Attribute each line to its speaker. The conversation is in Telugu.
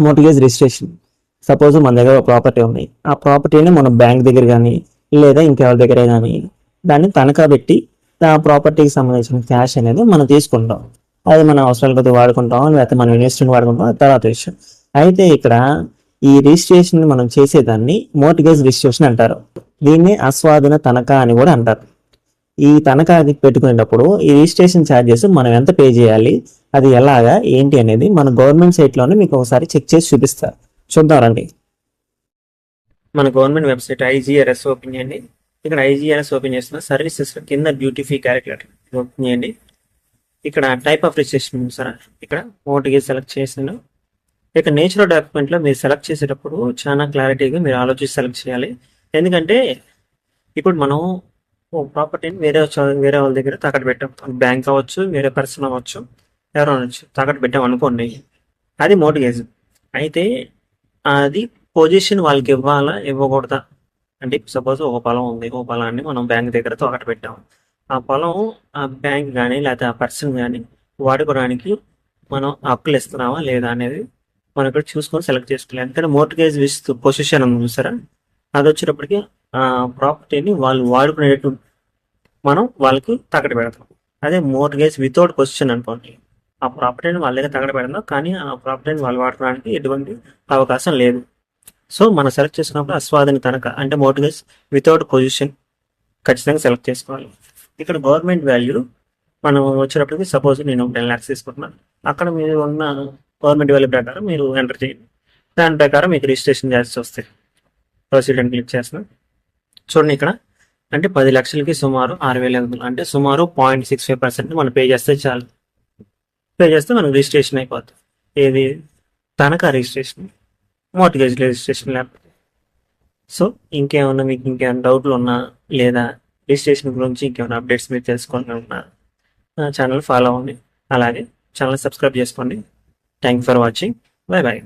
Speaker 1: Mortgage registration. సపోజ్ మన దగ్గర ఒక ప్రాపర్టీ ఉంది, ఆ ప్రాపర్టీని మనం బ్యాంక్ దగ్గర కానీ లేదా ఇంకెవరి దగ్గర కానీ దాన్ని తనఖా పెట్టి ఆ ప్రాపర్టీకి సంబంధించిన క్యాష్ అనేది మనం తీసుకుంటాం. అది మన అవసరాల కొద్దిగా వాడుకుంటాం, లేకపోతే మనం ఇన్వెస్ట్మెంట్ వాడుకుంటాం, తర్వాత విషయం. అయితే ఇక్కడ ఈ రిజిస్ట్రేషన్ మనం చేసేదాన్ని మోర్ట్గేజ్ రిజిస్ట్రేషన్ అంటారు. దీన్ని ఆస్వాదన తనఖా అని కూడా అంటారు. ఈ తనఖా పెట్టుకునేటప్పుడు ఈ రిజిస్ట్రేషన్ ఛార్జెస్ మనం ఎంత పే చేయాలి, అది ఎలాగా ఏంటి అనేది మన గవర్నమెంట్ సైట్లోనే మీకు ఒకసారి చెక్ చేసి చూపిస్తారు. చూద్దాం రండి. మన గవర్నమెంట్ వెబ్సైట్ IGRS ఓపెన్ చేయండి. ఇక్కడ IGRS ఓపెన్ చేస్తున్న సర్వీసెస్ కింద డ్యూటీ ఫీ క్యాలిక్యులేటర్ ఓపెన్ చేయండి. ఇక్కడ టైప్ ఆఫ్ రిజిస్ట్రేషన్ సార్, ఇక్కడ మోర్ట్గేజ్ సెలెక్ట్ చేసాను. ఇక నేచురల్ డాక్యుమెంట్లో మీరు సెలెక్ట్ చేసేటప్పుడు చాలా క్లారిటీగా మీరు ఆలోచించి సెలెక్ట్ చేయాలి. ఎందుకంటే ఇప్పుడు మనం ప్రాపర్టీని వేరే వాళ్ళ దగ్గర తాకట్టు పెట్టాం, బ్యాంక్ అవ్వచ్చు, వేరే పర్సన్ అవ్వచ్చు, ఎవరు అనొచ్చు, తాకట్టు పెట్టాం అనుకోండి, అది మోర్ట్గేజ్. అయితే అది పొజిషన్ వాళ్ళకి ఇవ్వాలా ఇవ్వకూడదా అంటే, సపోజ్ ఒక పొలం ఉంది, ఒక పొలాన్ని మనం బ్యాంక్ దగ్గర తాకట్టు పెట్టాం. ఆ పొలం ఆ బ్యాంక్ కానీ లేకపోతే ఆ పర్సన్ కానీ వాడుకోవడానికి మనం హక్కులు ఇస్తున్నామా లేదా అనేది మనం ఇక్కడ చూసుకొని సెలెక్ట్ చేసుకోవాలి. ఎందుకంటే మోర్ట్గేజ్ విత్ పొజిషన్ ఉంది చూసారా, అది వచ్చేటప్పటికి ఆ ప్రాపర్టీని వాళ్ళు వాడుకునేటట్టు మనం వాళ్ళకి తాకట్టు పెడతాం. అదే మోర్ట్గేజ్ వితౌట్ పొజిషన్ అనుకోండి, ఆ ప్రాపర్టీని వాళ్ళ దగ్గర తాకట్టు పెడతాం, కానీ ఆ ప్రాపర్టీని వాళ్ళు వాడుకోవడానికి ఎటువంటి అవకాశం లేదు. సో మనం సెలెక్ట్ చేసుకున్నప్పుడు ఆస్వాదన తనఖా అంటే మోర్ట్గేజ్ వితౌట్ పొజిషన్ ఖచ్చితంగా సెలెక్ట్ చేసుకోవాలి. ఇక్కడ గవర్నమెంట్ వాల్యూ మనం వచ్చేటప్పటికి సపోజ్ నేను 10 lakhs తీసుకుంటున్నాను, అక్కడ మీరు ఉన్న గవర్నమెంట్ వాల్యూ ప్రకారం మీరు ఎంటర్ చేయండి. దాని ప్రకారం మీకు రిజిస్ట్రేషన్ ఛార్జెస్ వస్తాయి. ప్రొసీడ్ అని క్లిక్ చేస్తున్నాను. చూడండి ఇక్కడ అంటే 10 లక్షలకి సుమారు 6,500 అంటే సుమారు 0.65% మనం పే చేస్తే చాలు. పే చేస్తే మనకు రిజిస్ట్రేషన్ అయిపోతుంది. ఏది తనఖా రిజిస్ట్రేషన్, మోర్ట్గేజ్ రిజిస్ట్రేషన్ లేకపోతే. సో ఇంకేమన్నా మీకు ఇంకేమైనా డౌట్లు ఉన్నా లేదా రిజిస్ట్రేషన్ గురించి ఇంకేమైనా అప్డేట్స్ మీరు తెలుసుకోవాలని ఉన్నా ఛానల్ ఫాలో అవ్వండి. అలాగే ఛానల్ సబ్స్క్రైబ్ చేసుకోండి. Thank for watching. Bye bye.